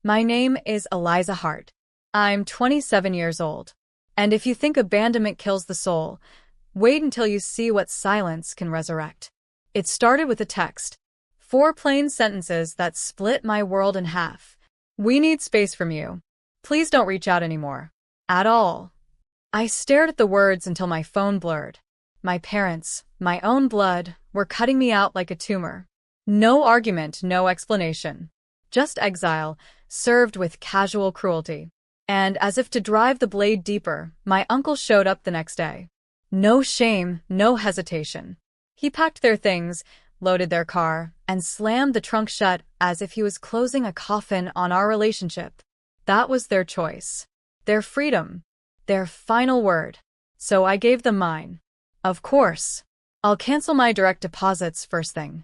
My name is Eliza Hart. I'm 27 years old. And if you think abandonment kills the soul, wait until you see what silence can resurrect. It started with a text. 4 plain sentences that split my world in half. We need space from you. Please don't reach out anymore. At all. I stared at the words until my phone blurred. My parents, my own blood, were cutting me out like a tumor. No argument, no explanation. Just exile, served with casual cruelty. And as if to drive the blade deeper, my uncle showed up the next day. No shame, no hesitation. He packed their things, loaded their car, and slammed the trunk shut as if he was closing a coffin on our relationship. That was their choice. Their freedom. Their final word. So I gave them mine. Of course. I'll cancel my direct deposits first thing.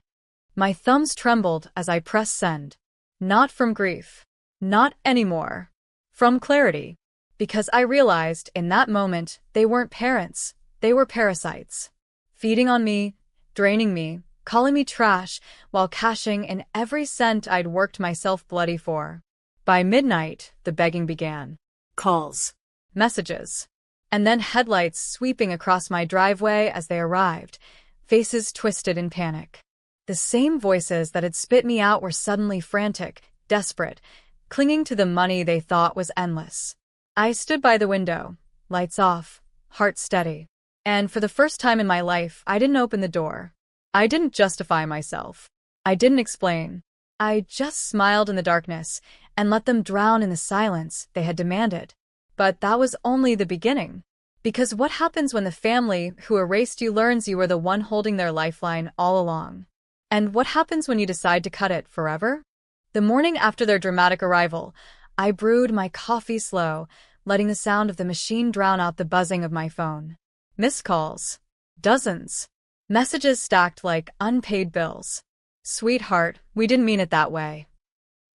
My thumbs trembled as I pressed send. Not from grief. Not anymore. From clarity. Because I realized in that moment they weren't parents, they were parasites. Feeding on me, draining me, calling me trash, while cashing in every cent I'd worked myself bloody for. By midnight, the begging began. Calls. Messages. And then headlights sweeping across my driveway as they arrived, faces twisted in panic. The same voices that had spit me out were suddenly frantic, desperate, clinging to the money they thought was endless. I stood by the window, lights off, heart steady. And for the first time in my life, I didn't open the door. I didn't justify myself. I didn't explain. I just smiled in the darkness and let them drown in the silence they had demanded. But that was only the beginning. Because what happens when the family who erased you learns you were the one holding their lifeline all along? And what happens when you decide to cut it forever? The morning after their dramatic arrival, I brewed my coffee slow, letting the sound of the machine drown out the buzzing of my phone. Missed calls. Dozens. Messages stacked like unpaid bills. Sweetheart, we didn't mean it that way.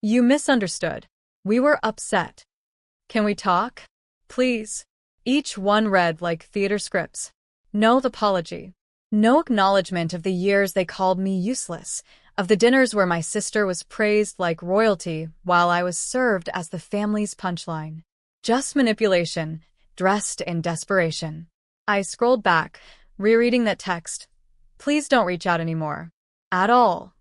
You misunderstood. We were upset. Can we talk? Please. Each one read like theater scripts. No apology. No acknowledgement of the years they called me useless, of the dinners where my sister was praised like royalty while I was served as the family's punchline. Just manipulation, dressed in desperation. I scrolled back, rereading that text. Please don't reach out anymore. At all.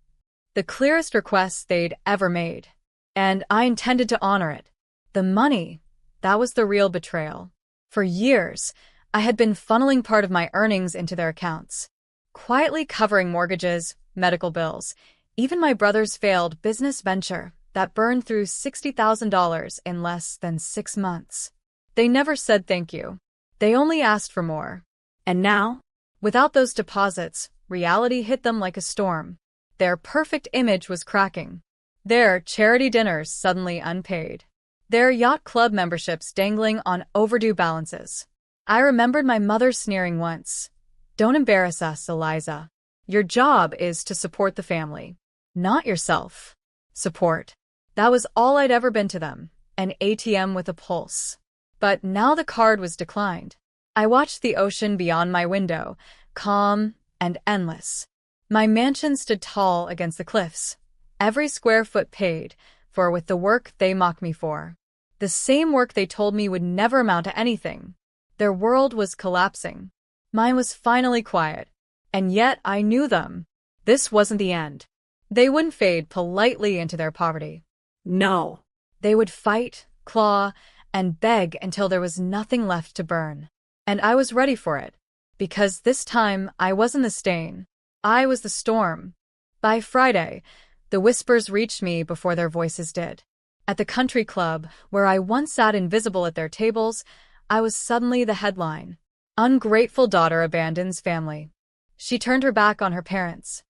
The clearest request they'd ever made. And I intended to honor it. The money, that was the real betrayal. For years, I had been funneling part of my earnings into their accounts, quietly covering mortgages, medical bills, even my brother's failed business venture that burned through $60,000 in less than 6 months. They never said thank you. They only asked for more. And now, without those deposits, reality hit them like a storm. Their perfect image was cracking. Their charity dinners suddenly unpaid. Their yacht club memberships dangling on overdue balances. I remembered my mother sneering once. Don't embarrass us, Eliza. Your job is to support the family, not yourself. Support. That was all I'd ever been to them, an ATM with a pulse. But now the card was declined. I watched the ocean beyond my window, calm and endless. My mansion stood tall against the cliffs, every square foot paid for with the work they mocked me for. The same work they told me would never amount to anything. Their world was collapsing. Mine was finally quiet. And yet I knew them. This wasn't the end. They wouldn't fade politely into their poverty. No. They would fight, claw, and beg until there was nothing left to burn. And I was ready for it. Because this time I wasn't the stain. I was the storm. By Friday, the whispers reached me before their voices did. At the country club, where I once sat invisible at their tables, I was suddenly the headline. Ungrateful daughter abandons family. She turned her back on her parents.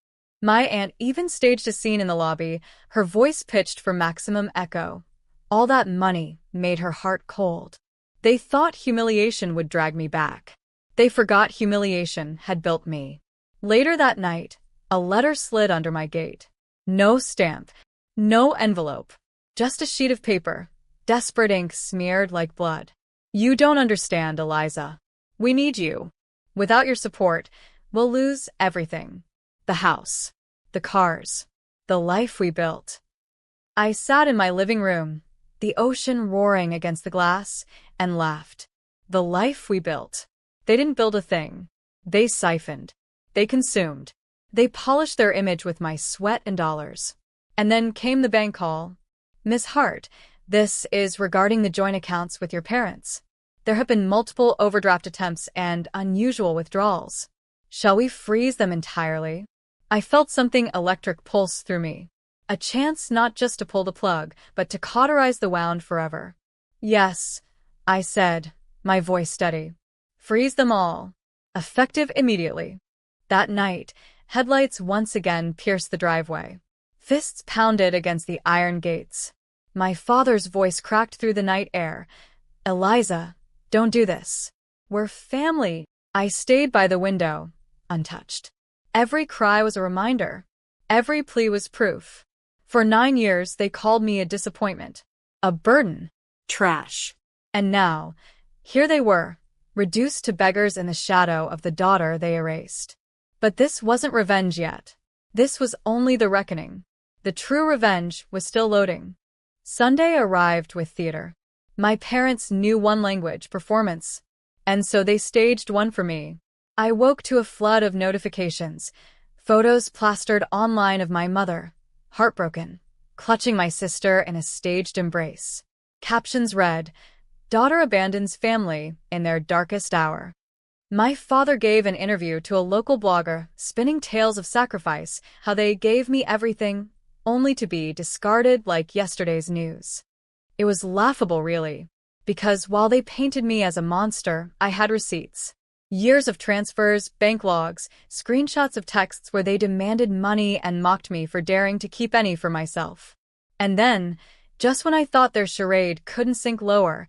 My aunt even staged a scene in the lobby, her voice pitched for maximum echo. All that money made her heart cold. They thought humiliation would drag me back. They forgot humiliation had built me. Later that night, a letter slid under my gate. No stamp, no envelope, just a sheet of paper, desperate ink smeared like blood. You don't understand, Eliza. We need you. Without your support, we'll lose everything. The house, the cars, the life we built. I sat in my living room, the ocean roaring against the glass, and laughed. The life we built. They didn't build a thing. They siphoned. They consumed. They polished their image with my sweat and dollars. And then came the bank call. Miss Hart, this is regarding the joint accounts with your parents. There have been multiple overdraft attempts and unusual withdrawals. Shall we freeze them entirely? I felt something electric pulse through me. A chance not just to pull the plug, but to cauterize the wound forever. Yes, I said, my voice steady. Freeze them all. Effective immediately. That night, headlights once again pierced the driveway. Fists pounded against the iron gates. My father's voice cracked through the night air. Eliza, don't do this. We're family. I stayed by the window, untouched. Every cry was a reminder. Every plea was proof. For 9 years, they called me a disappointment, a burden, trash. And now, here they were, reduced to beggars in the shadow of the daughter they erased. But this wasn't revenge yet. This was only the reckoning. The true revenge was still loading. Sunday arrived with theater. My parents knew one language, performance, and so they staged one for me. I woke to a flood of notifications, photos plastered online of my mother, heartbroken, clutching my sister in a staged embrace. Captions read, "Daughter abandons family in their darkest hour." My father gave an interview to a local blogger, spinning tales of sacrifice, how they gave me everything, only to be discarded like yesterday's news. It was laughable, really, because while they painted me as a monster, I had receipts. Years of transfers, bank logs, screenshots of texts where they demanded money and mocked me for daring to keep any for myself. And then, just when I thought their charade couldn't sink lower,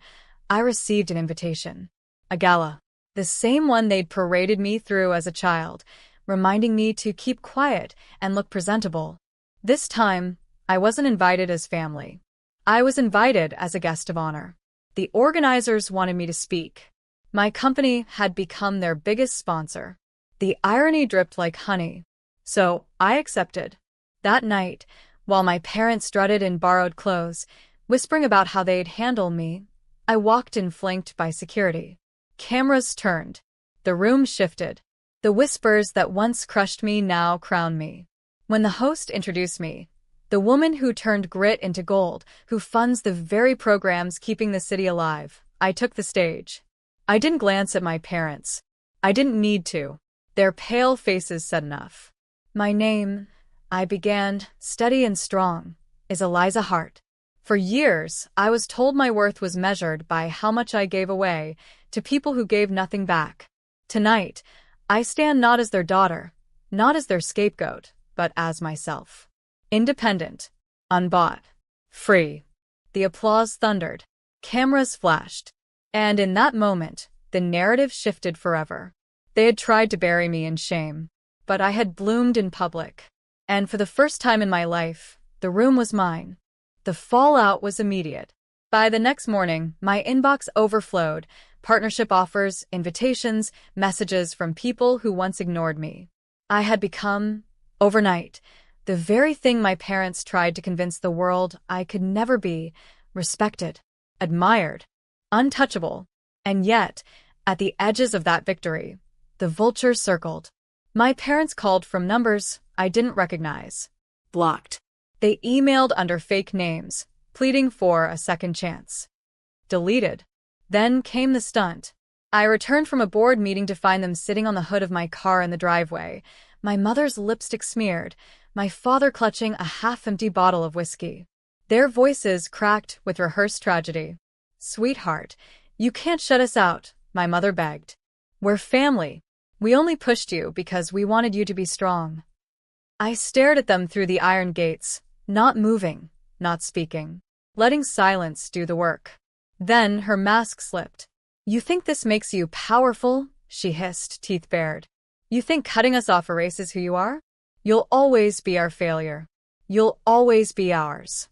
I received an invitation. A gala. The same one they'd paraded me through as a child, reminding me to keep quiet and look presentable. This time, I wasn't invited as family. I was invited as a guest of honor. The organizers wanted me to speak. My company had become their biggest sponsor. The irony dripped like honey. So I accepted. That night, while my parents strutted in borrowed clothes, whispering about how they'd handle me, I walked in flanked by security. Cameras turned. The room shifted. The whispers that once crushed me now crowned me. When the host introduced me, the woman who turned grit into gold, who funds the very programs keeping the city alive, I took the stage. I didn't glance at my parents. I didn't need to. Their pale faces said enough. My name, I began, steady and strong, is Eliza Hart. For years, I was told my worth was measured by how much I gave away to people who gave nothing back. Tonight, I stand not as their daughter, not as their scapegoat, but as myself. Independent, unbought, free. The applause thundered. Cameras flashed. And in that moment, the narrative shifted forever. They had tried to bury me in shame, but I had bloomed in public. And for the first time in my life, the room was mine. The fallout was immediate. By the next morning, my inbox overflowed, partnership offers, invitations, messages from people who once ignored me. I had become, overnight, the very thing my parents tried to convince the world I could never be: respected, admired, untouchable. And yet, at the edges of that victory, the vultures circled. My parents called from numbers I didn't recognize. Blocked. They emailed under fake names, pleading for a second chance. Deleted. Then came the stunt. I returned from a board meeting to find them sitting on the hood of my car in the driveway, my mother's lipstick smeared, my father clutching a half-empty bottle of whiskey. Their voices cracked with rehearsed tragedy. "Sweetheart, you can't shut us out," my mother begged. "We're family. We only pushed you because we wanted you to be strong." I stared at them through the iron gates, not moving, not speaking, letting silence do the work. Then her mask slipped. "You think this makes you powerful?" she hissed, teeth bared. "You think cutting us off erases who you are? You'll always be our failure. You'll always be ours."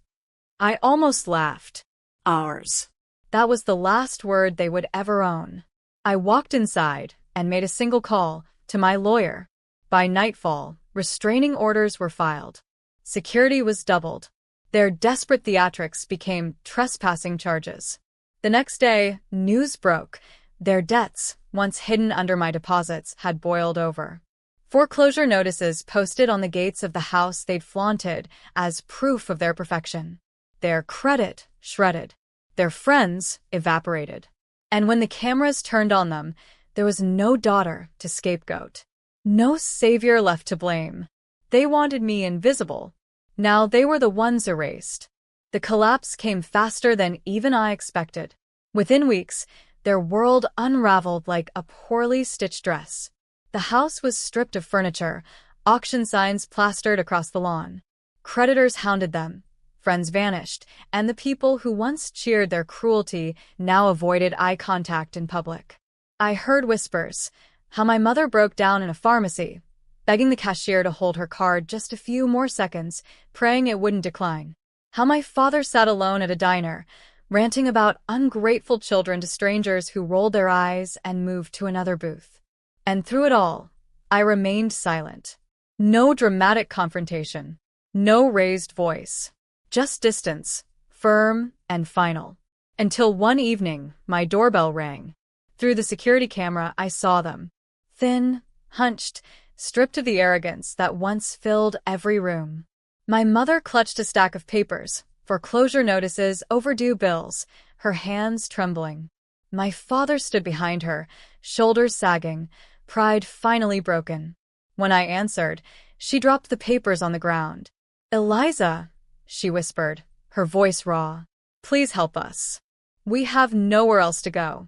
I almost laughed. Ours. That was the last word they would ever own. I walked inside and made a single call to my lawyer. By nightfall, restraining orders were filed. Security was doubled. Their desperate theatrics became trespassing charges. The next day, news broke. Their debts, once hidden under my deposits, had boiled over. Foreclosure notices posted on the gates of the house they'd flaunted as proof of their perfection. Their credit shredded. Their friends evaporated. And when the cameras turned on them, there was no daughter to scapegoat. No savior left to blame. They wanted me invisible. Now they were the ones erased. The collapse came faster than even I expected. Within weeks, their world unraveled like a poorly stitched dress. The house was stripped of furniture, auction signs plastered across the lawn. Creditors hounded them, friends vanished, and the people who once cheered their cruelty now avoided eye contact in public. I heard whispers, how my mother broke down in a pharmacy, begging the cashier to hold her card just a few more seconds, praying it wouldn't decline. How my father sat alone at a diner, ranting about ungrateful children to strangers who rolled their eyes and moved to another booth. And through it all, I remained silent. No dramatic confrontation. No raised voice. Just distance, firm and final. Until one evening, my doorbell rang. Through the security camera, I saw them. Thin, hunched, stripped of the arrogance that once filled every room. My mother clutched a stack of papers, foreclosure notices, overdue bills, her hands trembling. My father stood behind her, shoulders sagging, pride finally broken. When I answered, she dropped the papers on the ground. "Eliza," she whispered, her voice raw, "please help us. We have nowhere else to go."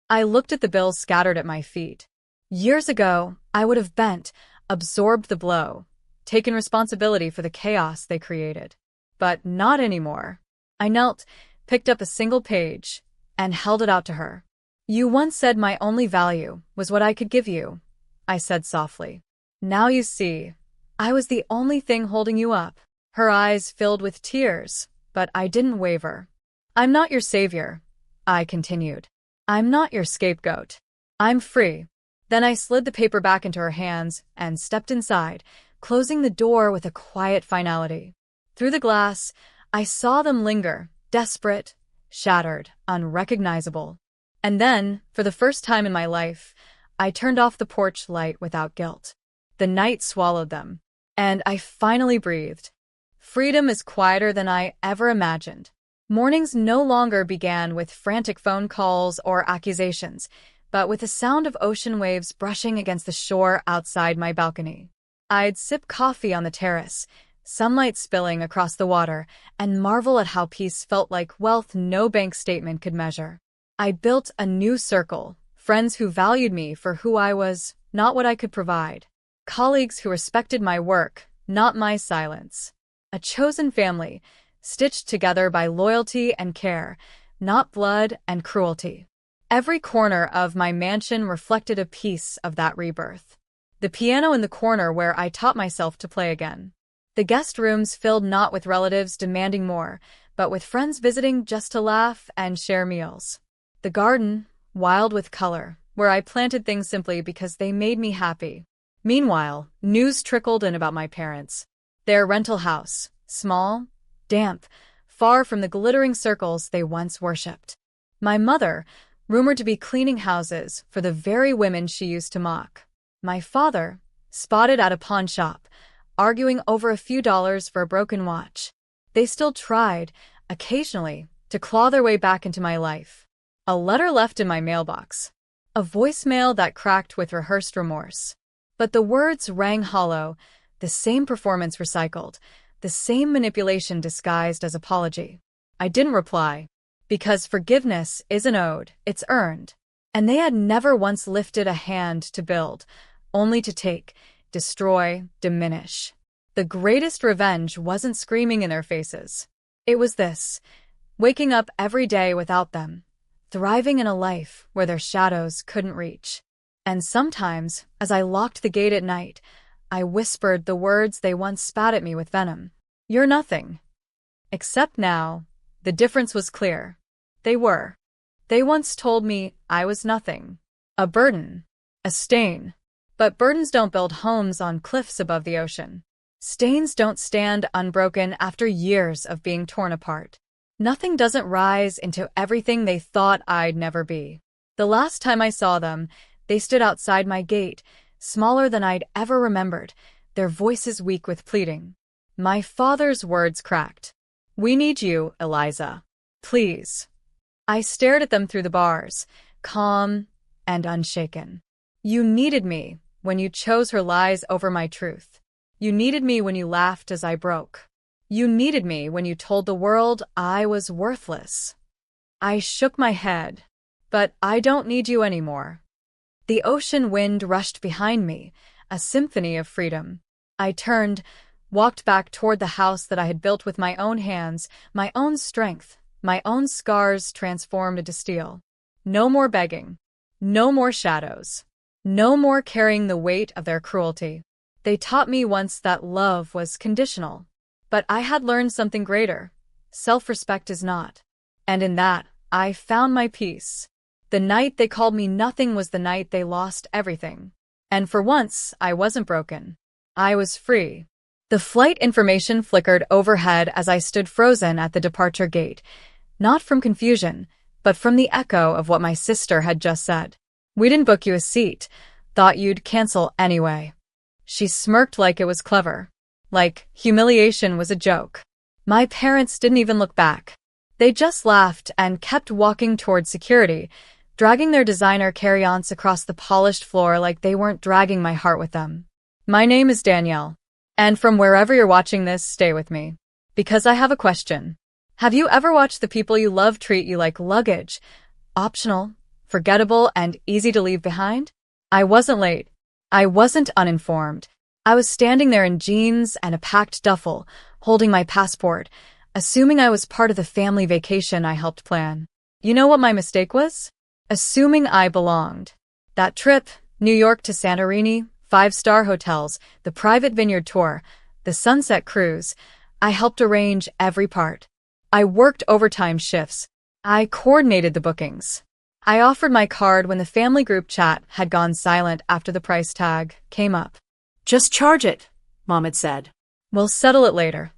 I looked at the bills scattered at my feet. Years ago, I would have bent, absorbed the blow, taken responsibility for the chaos they created. But not anymore. I knelt, picked up a single page, and held it out to her. "You once said my only value was what I could give you," I said softly. "Now you see, I was the only thing holding you up." Her eyes filled with tears, but I didn't waver. "I'm not your savior," I continued. "I'm not your scapegoat. I'm free." Then I slid the paper back into her hands and stepped inside, closing the door with a quiet finality. Through the glass, I saw them linger, desperate, shattered, unrecognizable. And then, for the first time in my life, I turned off the porch light without guilt. The night swallowed them, and I finally breathed. Freedom is quieter than I ever imagined. Mornings no longer began with frantic phone calls or accusations, but with the sound of ocean waves brushing against the shore outside my balcony. I'd sip coffee on the terrace, sunlight spilling across the water, and marvel at how peace felt like wealth no bank statement could measure. I built a new circle, friends who valued me for who I was, not what I could provide. Colleagues who respected my work, not my silence. A chosen family, stitched together by loyalty and care, not blood and cruelty. Every corner of my mansion reflected a piece of that rebirth. The piano in the corner where I taught myself to play again. The guest rooms filled not with relatives demanding more, but with friends visiting just to laugh and share meals. The garden, wild with color, where I planted things simply because they made me happy. Meanwhile, news trickled in about my parents. Their rental house, small, damp, far from the glittering circles they once worshipped. My mother, rumored to be cleaning houses for the very women she used to mock. My father, spotted at a pawn shop, arguing over a few dollars for a broken watch. They still tried, occasionally, to claw their way back into my life. A letter left in my mailbox. A voicemail that cracked with rehearsed remorse. But the words rang hollow, the same performance recycled, the same manipulation disguised as apology. I didn't reply, because forgiveness isn't owed, it's earned. And they had never once lifted a hand to build, only to take, destroy, diminish. The greatest revenge wasn't screaming in their faces. It was this, waking up every day without them, thriving in a life where their shadows couldn't reach. And sometimes, as I locked the gate at night, I whispered the words they once spat at me with venom. "You're nothing." Except now, the difference was clear. They were. They once told me I was nothing. A burden. A stain. But burdens don't build homes on cliffs above the ocean. Stains don't stand unbroken after years of being torn apart. Nothing doesn't rise into everything they thought I'd never be. The last time I saw them, they stood outside my gate, smaller than I'd ever remembered, their voices weak with pleading. My father's words cracked. "We need you, Eliza. Please." I stared at them through the bars, calm and unshaken. "You needed me when you chose her lies over my truth. You needed me when you laughed as I broke. You needed me when you told the world I was worthless." I shook my head. "But I don't need you anymore." The ocean wind rushed behind me, a symphony of freedom. I turned, walked back toward the house that I had built with my own hands, my own strength, my own scars transformed into steel. No more begging. No more shadows. No more carrying the weight of their cruelty. They taught me once that love was conditional. But I had learned something greater. Self-respect is not. And in that, I found my peace. The night they called me nothing was the night they lost everything. And for once, I wasn't broken. I was free. The flight information flickered overhead as I stood frozen at the departure gate, not from confusion, but from the echo of what my sister had just said. "We didn't book you a seat. Thought you'd cancel anyway." She smirked like it was clever. Like humiliation was a joke. My parents didn't even look back. They just laughed and kept walking toward security, dragging their designer carry-ons across the polished floor like they weren't dragging my heart with them. My name is Danielle. And from wherever you're watching this, stay with me. Because I have a question. Have you ever watched the people you love treat you like luggage? Optional, forgettable, and easy to leave behind? I wasn't late. I wasn't uninformed. I was standing there in jeans and a packed duffel, holding my passport, assuming I was part of the family vacation I helped plan. You know what my mistake was? Assuming I belonged. That trip, New York to Santorini, 5-star hotels, the private vineyard tour, the sunset cruise, I helped arrange every part. I worked overtime shifts. I coordinated the bookings. I offered my card when the family group chat had gone silent after the price tag came up. "Just charge it," Mom had said. "We'll settle it later."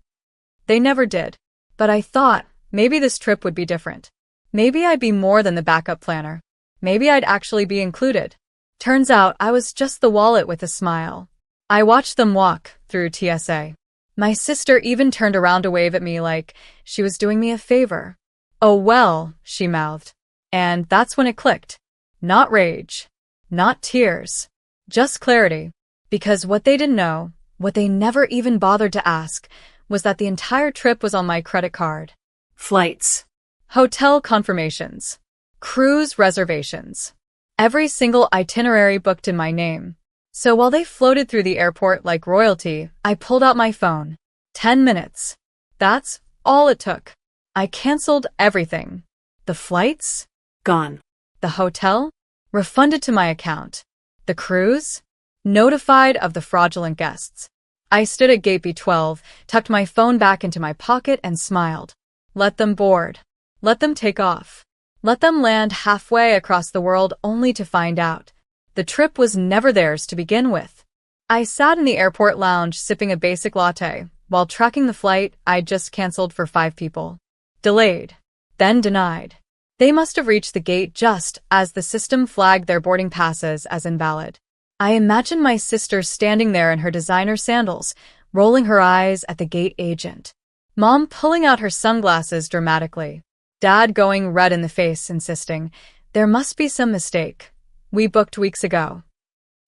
They never did. But I thought maybe this trip would be different. Maybe I'd be more than the backup planner. Maybe I'd actually be included. Turns out I was just the wallet with a smile. I watched them walk through TSA. My sister even turned around to wave at me like she was doing me a favor. "Oh well," she mouthed. And that's when it clicked. Not rage. Not tears. Just clarity. Because what they didn't know, what they never even bothered to ask, was that the entire trip was on my credit card. Flights. Hotel confirmations. Cruise reservations. Every single itinerary booked in my name. So while they floated through the airport like royalty, I pulled out my phone. 10 minutes. That's all it took. I canceled everything. The flights? Gone. The hotel? Refunded to my account. The cruise? Notified of the fraudulent guests. I stood at gate B12, tucked my phone back into my pocket and smiled. Let them board. Let them take off. Let them land halfway across the world only to find out the trip was never theirs to begin with. I sat in the airport lounge sipping a basic latte while tracking the flight I'd just canceled for 5 people. Delayed. Then denied. They must have reached the gate just as the system flagged their boarding passes as invalid. I imagined my sister standing there in her designer sandals, rolling her eyes at the gate agent. Mom pulling out her sunglasses dramatically. Dad going red in the face, insisting, "There must be some mistake. We booked weeks ago."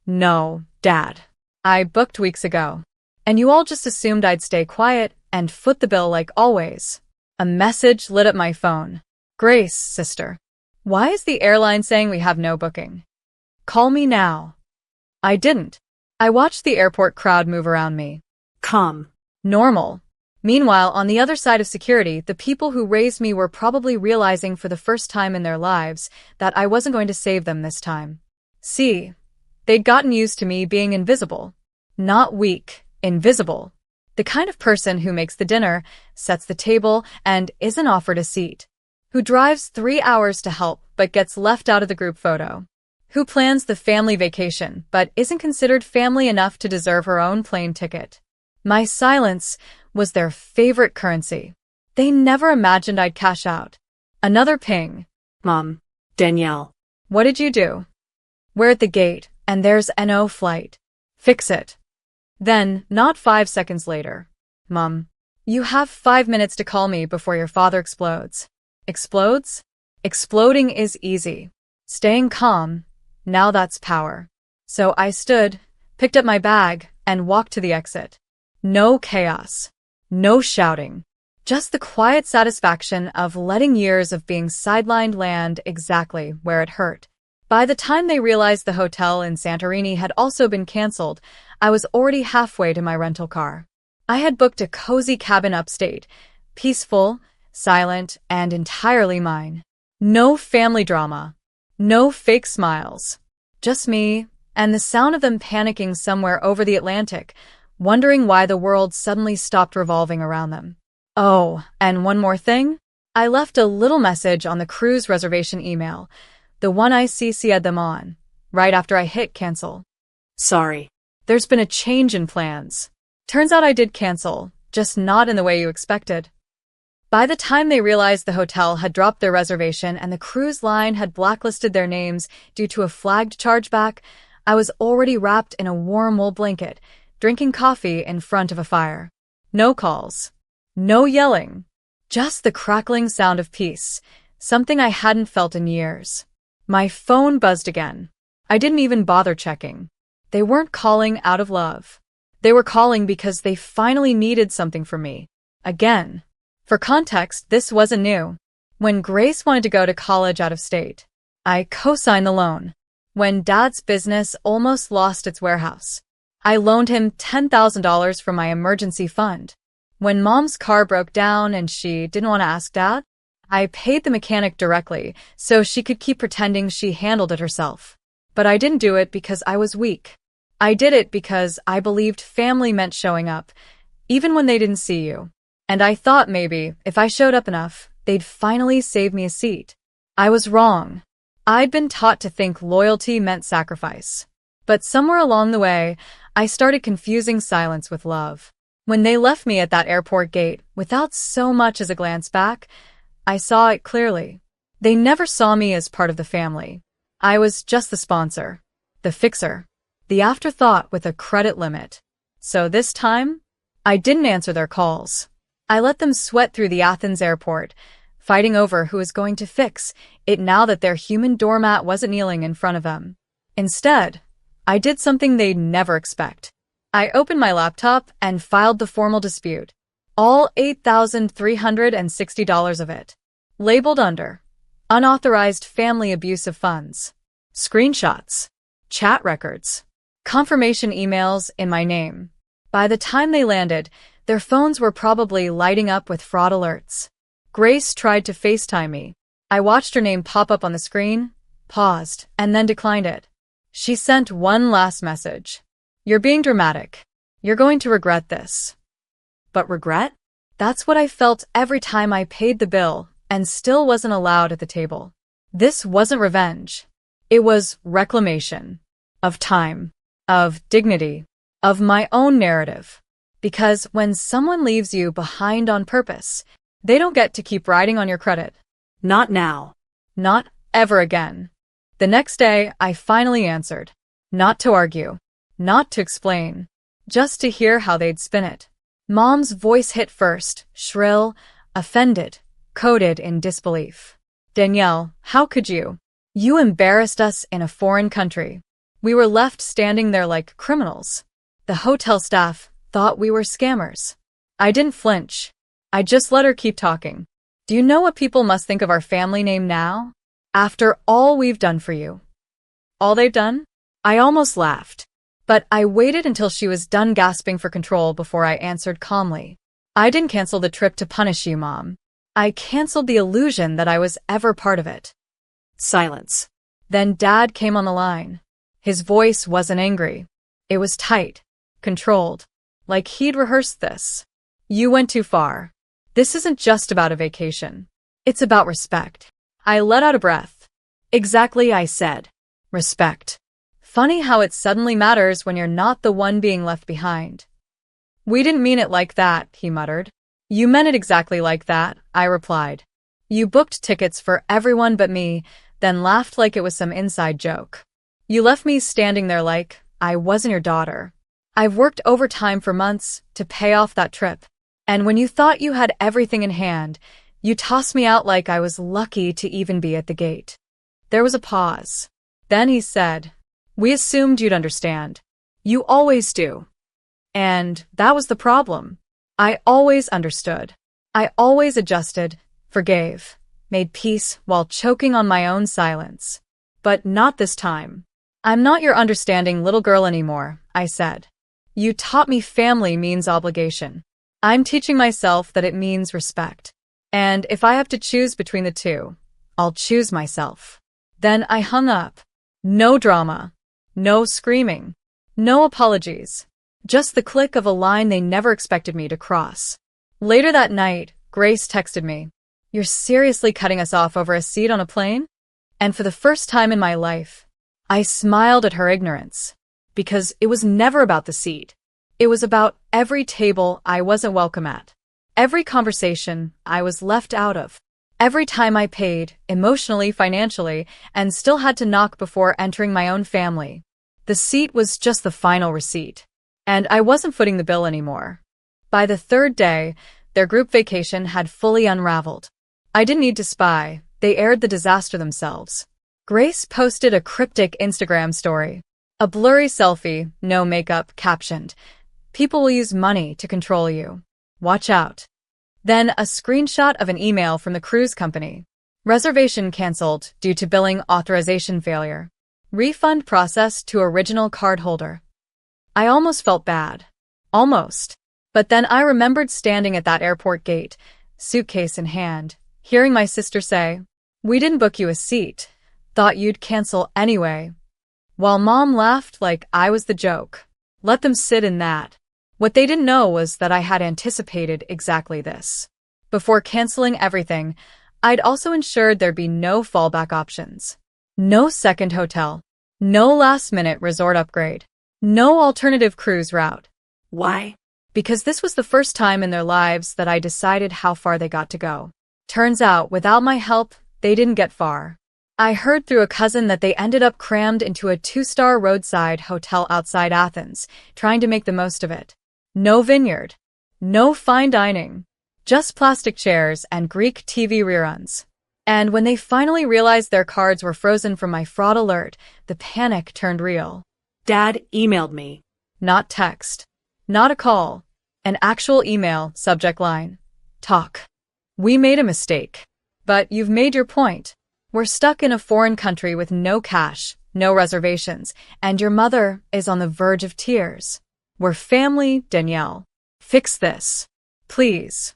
"No, Dad. I booked weeks ago. And you all just assumed I'd stay quiet and foot the bill like always." A message lit up my phone. "Grace, sister. Why is the airline saying we have no booking? Call me now." I didn't. I watched the airport crowd move around me. Calm. Normal. Meanwhile, on the other side of security, the people who raised me were probably realizing for the first time in their lives that I wasn't going to save them this time. See, they'd gotten used to me being invisible. Not weak, invisible. The kind of person who makes the dinner, sets the table, and isn't offered a seat. Who drives 3 hours to help but gets left out of the group photo. Who plans the family vacation but isn't considered family enough to deserve her own plane ticket. My silence was their favorite currency. They never imagined I'd cash out. Another ping. Mom. Danielle. What did you do? We're at the gate, and there's no flight. Fix it. Then, not 5 seconds later. Mom. You have 5 minutes to call me before your father explodes. Explodes? Exploding is easy. Staying calm, now that's power. So I stood, picked up my bag, and walked to the exit. No chaos. No shouting. Just the quiet satisfaction of letting years of being sidelined land exactly where it hurt. By the time they realized the hotel in Santorini had also been canceled, I was already halfway to my rental car. I had booked a cozy cabin upstate, peaceful, silent, and entirely mine. No family drama. No fake smiles. Just me, and the sound of them panicking somewhere over the Atlantic, wondering why the world suddenly stopped revolving around them. Oh, and one more thing. I left a little message on the cruise reservation email, the one I CC'd them on, right after I hit cancel. Sorry. There's been a change in plans. Turns out I did cancel, just not in the way you expected. By the time they realized the hotel had dropped their reservation and the cruise line had blacklisted their names due to a flagged chargeback, I was already wrapped in a warm wool blanket, drinking coffee in front of a fire. No calls. No yelling. Just the crackling sound of peace, something I hadn't felt in years. My phone buzzed again. I didn't even bother checking. They weren't calling out of love. They were calling because they finally needed something from me. Again. For context, this wasn't new. When Grace wanted to go to college out of state, I co-signed the loan. When Dad's business almost lost its warehouse, I loaned him $10,000 from my emergency fund. When Mom's car broke down and she didn't want to ask Dad, I paid the mechanic directly so she could keep pretending she handled it herself. But I didn't do it because I was weak. I did it because I believed family meant showing up, even when they didn't see you. And I thought maybe, if I showed up enough, they'd finally save me a seat. I was wrong. I'd been taught to think loyalty meant sacrifice. But somewhere along the way, I started confusing silence with love. When they left me at that airport gate, without so much as a glance back, I saw it clearly. They never saw me as part of the family. I was just the sponsor, the fixer, the afterthought with a credit limit. So this time, I didn't answer their calls. I let them sweat through the Athens airport, fighting over who was going to fix it now that their human doormat wasn't kneeling in front of them. Instead, I did something they'd never expect. I opened my laptop and filed the formal dispute, all $8,360 of it, labeled under unauthorized family abuse of funds, screenshots, chat records, confirmation emails in my name. By the time they landed, their phones were probably lighting up with fraud alerts. Grace tried to FaceTime me. I watched her name pop up on the screen, paused, and then declined it. She sent one last message. You're being dramatic. You're going to regret this. But regret? That's what I felt every time I paid the bill and still wasn't allowed at the table. This wasn't revenge. It was reclamation. Of time. Of dignity. Of my own narrative. Because when someone leaves you behind on purpose, they don't get to keep riding on your credit. Not now. Not ever again. The next day, I finally answered. Not to argue. Not to explain. Just to hear how they'd spin it. Mom's voice hit first, shrill, offended, coded in disbelief. Danielle, how could you? You embarrassed us in a foreign country. We were left standing there like criminals. The hotel staff thought we were scammers. I didn't flinch. I just let her keep talking. Do you know what people must think of our family name now? After all we've done for you. All they've done? I almost laughed. But I waited until she was done gasping for control before I answered calmly. I didn't cancel the trip to punish you, Mom. I canceled the illusion that I was ever part of it. Silence. Then Dad came on the line. His voice wasn't angry. It was tight, controlled, like he'd rehearsed this. You went too far. This isn't just about a vacation. It's about respect. I let out a breath. Exactly, I said. Respect. Funny how it suddenly matters when you're not the one being left behind. We didn't mean it like that, he muttered. You meant it exactly like that, I replied. You booked tickets for everyone but me, then laughed like it was some inside joke. You left me standing there like I wasn't your daughter. I've worked overtime for months to pay off that trip. And when you thought you had everything in hand, you tossed me out like I was lucky to even be at the gate. There was a pause. Then he said, We assumed you'd understand. You always do. And that was the problem. I always understood. I always adjusted, forgave, made peace while choking on my own silence. But not this time. I'm not your understanding little girl anymore, I said. You taught me family means obligation. I'm teaching myself that it means respect. And if I have to choose between the two, I'll choose myself. Then I hung up. No drama. No screaming. No apologies. Just the click of a line they never expected me to cross. Later that night, Grace texted me, You're seriously cutting us off over a seat on a plane? And for the first time in my life, I smiled at her ignorance. Because it was never about the seat. It was about every table I wasn't welcome at. Every conversation I was left out of. Every time I paid, emotionally, financially, and still had to knock before entering my own family. The seat was just the final receipt. And I wasn't footing the bill anymore. By the third day, their group vacation had fully unraveled. I didn't need to spy. They aired the disaster themselves. Grace posted a cryptic Instagram story. A blurry selfie, no makeup, captioned, People will use money to control you. Watch out. Then a screenshot of an email from the cruise company. Reservation canceled due to billing authorization failure. Refund processed to original cardholder. I almost felt bad. Almost. But then I remembered standing at that airport gate, suitcase in hand, hearing my sister say, We didn't book you a seat. Thought you'd cancel anyway. While Mom laughed like I was the joke. Let them sit in that. What they didn't know was that I had anticipated exactly this. Before canceling everything, I'd also ensured there'd be no fallback options. No second hotel. No last-minute resort upgrade. No alternative cruise route. Why? Because this was the first time in their lives that I decided how far they got to go. Turns out, without my help, they didn't get far. I heard through a cousin that they ended up crammed into a 2-star roadside hotel outside Athens, trying to make the most of it. No vineyard. No fine dining. Just plastic chairs and Greek TV reruns. And when they finally realized their cards were frozen from my fraud alert, the panic turned real. Dad emailed me. Not text. Not a call. An actual email, subject line. Talk. We made a mistake. But you've made your point. We're stuck in a foreign country with no cash, no reservations, and your mother is on the verge of tears. We're family, Danielle. Fix this. Please.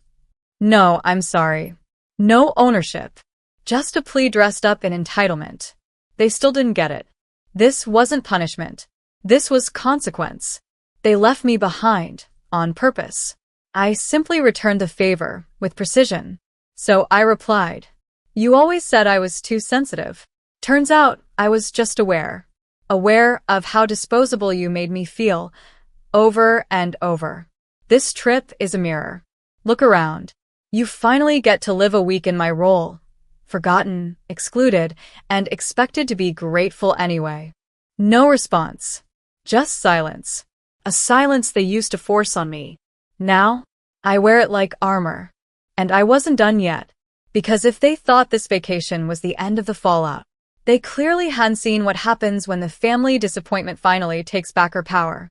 No, I'm sorry. No ownership. Just a plea dressed up in entitlement. They still didn't get it. This wasn't punishment. This was consequence. They left me behind, on purpose. I simply returned the favor, with precision. So I replied, You always said I was too sensitive. Turns out, I was just aware. Aware of how disposable you made me feel, over and over. This trip is a mirror. Look around. You finally get to live a week in my role. Forgotten, excluded, and expected to be grateful anyway. No response. Just silence. A silence they used to force on me. Now, I wear it like armor. And I wasn't done yet. Because if they thought this vacation was the end of the fallout, they clearly hadn't seen what happens when the family disappointment finally takes back her power.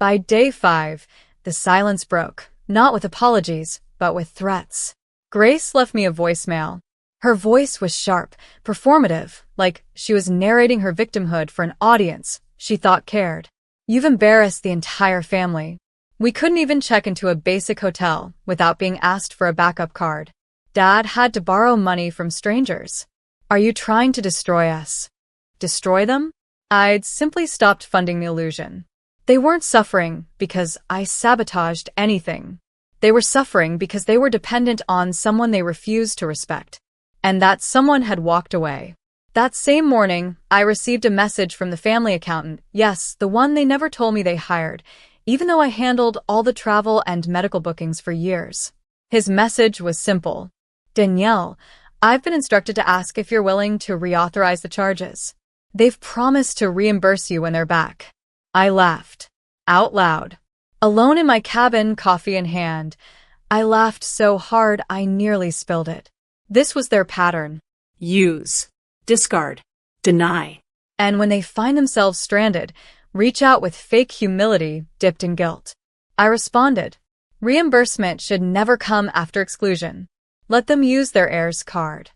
By day 5, the silence broke, not with apologies, but with threats. Grace left me a voicemail. Her voice was sharp, performative, like she was narrating her victimhood for an audience she thought cared. You've embarrassed the entire family. We couldn't even check into a basic hotel without being asked for a backup card. Dad had to borrow money from strangers. Are you trying to destroy us? Destroy them? I'd simply stopped funding the illusion. They weren't suffering because I sabotaged anything. They were suffering because they were dependent on someone they refused to respect. And that someone had walked away. That same morning, I received a message from the family accountant, yes, the one they never told me they hired, even though I handled all the travel and medical bookings for years. His message was simple. Danielle, I've been instructed to ask if you're willing to reauthorize the charges. They've promised to reimburse you when they're back. I laughed. Out loud. Alone in my cabin, coffee in hand, I laughed so hard I nearly spilled it. This was their pattern. Use. Discard. Deny. And when they find themselves stranded, reach out with fake humility dipped in guilt. I responded. Reimbursement should never come after exclusion. Let them use their heirs card.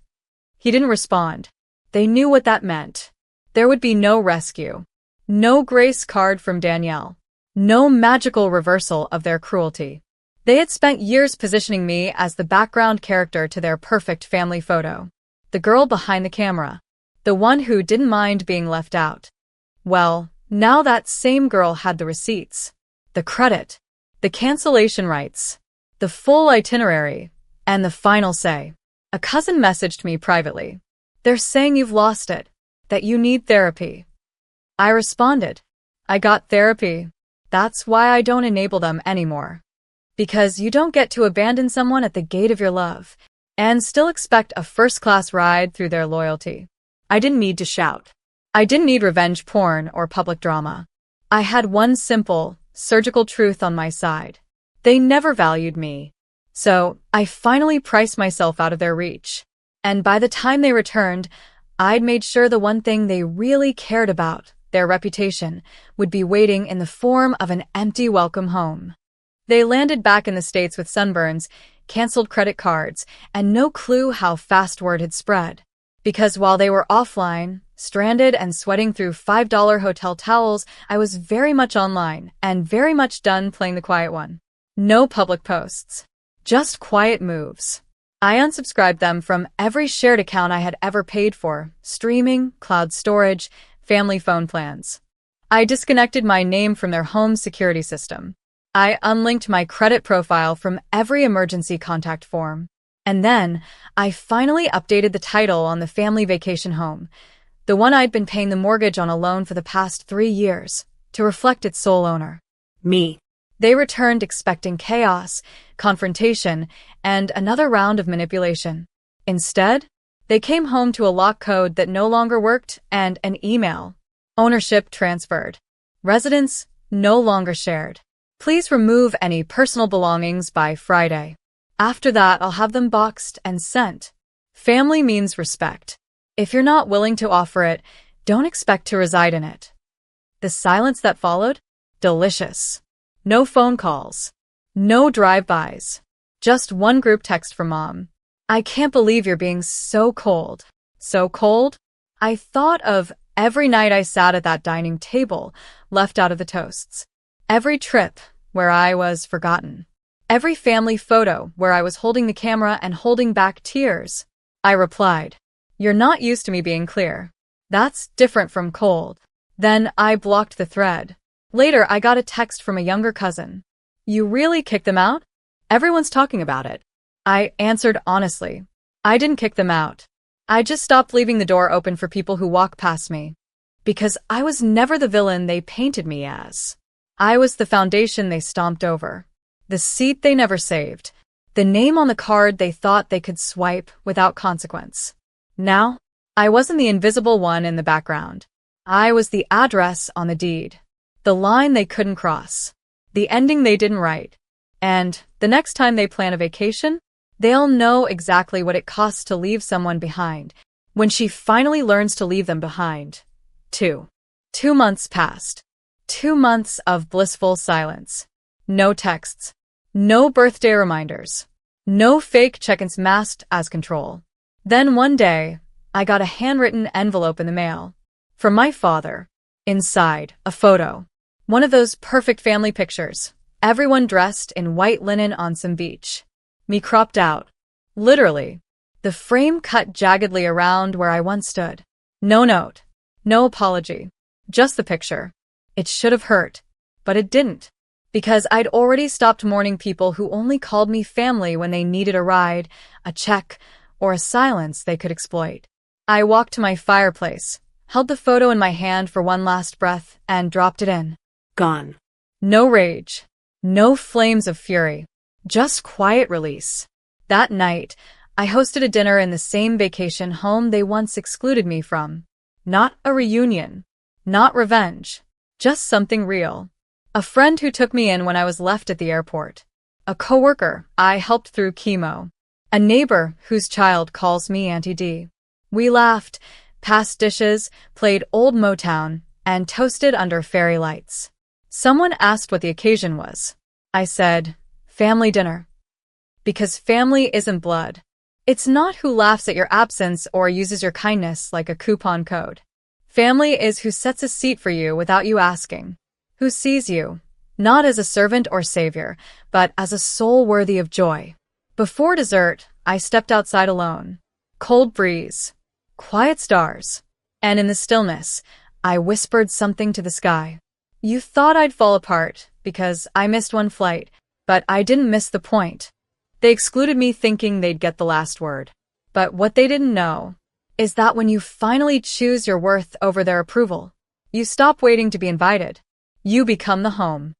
He didn't respond. They knew what that meant. There would be no rescue. No grace card from Danielle. No magical reversal of their cruelty. They had spent years positioning me as the background character to their perfect family photo. The girl behind the camera. The one who didn't mind being left out. Well, now that same girl had the receipts. The credit. The cancellation rights. The full itinerary. And the final say. A cousin messaged me privately. They're saying you've lost it. That you need therapy. I responded. I got therapy. That's why I don't enable them anymore. Because you don't get to abandon someone at the gate of your love and still expect a first-class ride through their loyalty. I didn't need to shout. I didn't need revenge porn or public drama. I had one simple, surgical truth on my side. They never valued me. So, I finally priced myself out of their reach. And by the time they returned, I'd made sure the one thing they really cared about, their reputation, would be waiting in the form of an empty welcome home. They landed back in the States with sunburns, canceled credit cards, and no clue how fast word had spread. Because while they were offline, stranded and sweating through $5 hotel towels, I was very much online and very much done playing the quiet one. No public posts. Just quiet moves. I unsubscribed them from every shared account I had ever paid for, streaming, cloud storage, family phone plans. I disconnected my name from their home security system. I unlinked my credit profile from every emergency contact form. And then, I finally updated the title on the family vacation home, the one I'd been paying the mortgage on alone for the past 3 years, to reflect its sole owner. Me. They returned expecting chaos, confrontation, and another round of manipulation. Instead, they came home to a lock code that no longer worked and an email. Ownership transferred. Residence no longer shared. Please remove any personal belongings by Friday. After that, I'll have them boxed and sent. Family means respect. If you're not willing to offer it, don't expect to reside in it. The silence that followed? Delicious. No phone calls. No drive-bys. Just one group text from Mom. I can't believe you're being so cold. So cold? I thought of every night I sat at that dining table, left out of the toasts. Every trip where I was forgotten. Every family photo where I was holding the camera and holding back tears. I replied, "You're not used to me being clear. That's different from cold." Then I blocked the thread. Later, I got a text from a younger cousin. "You really kicked them out? Everyone's talking about it." I answered honestly. I didn't kick them out. I just stopped leaving the door open for people who walk past me. Because I was never the villain they painted me as. I was the foundation they stomped over. The seat they never saved. The name on the card they thought they could swipe without consequence. Now, I wasn't the invisible one in the background. I was the address on the deed. The line they couldn't cross. The ending they didn't write. And the next time they plan a vacation, they'll know exactly what it costs to leave someone behind when she finally learns to leave them behind. 2 months passed. 2 months of blissful silence. No texts. No birthday reminders. No fake check-ins masked as control. Then one day, I got a handwritten envelope in the mail. From my father. Inside, a photo. One of those perfect family pictures. Everyone dressed in white linen on some beach. Me cropped out. Literally. The frame cut jaggedly around where I once stood. No note. No apology. Just the picture. It should have hurt. But it didn't. Because I'd already stopped mourning people who only called me family when they needed a ride, a check, or a silence they could exploit. I walked to my fireplace, held the photo in my hand for one last breath, and dropped it in. Gone. No rage. No flames of fury. Just quiet release. That night, I hosted a dinner in the same vacation home they once excluded me from. Not a reunion. Not revenge. Just something real. A friend who took me in when I was left at the airport. A coworker I helped through chemo. A neighbor whose child calls me Auntie D. We laughed, passed dishes, played old Motown, and toasted under fairy lights. Someone asked what the occasion was. I said, family dinner. Because family isn't blood. It's not who laughs at your absence or uses your kindness like a coupon code. Family is who sets a seat for you without you asking. Who sees you, not as a servant or savior, but as a soul worthy of joy. Before dessert, I stepped outside alone. Cold breeze. Quiet stars. And in the stillness, I whispered something to the sky. You thought I'd fall apart because I missed one flight, but I didn't miss the point. They excluded me thinking they'd get the last word. But what they didn't know is that when you finally choose your worth over their approval, you stop waiting to be invited. You become the home.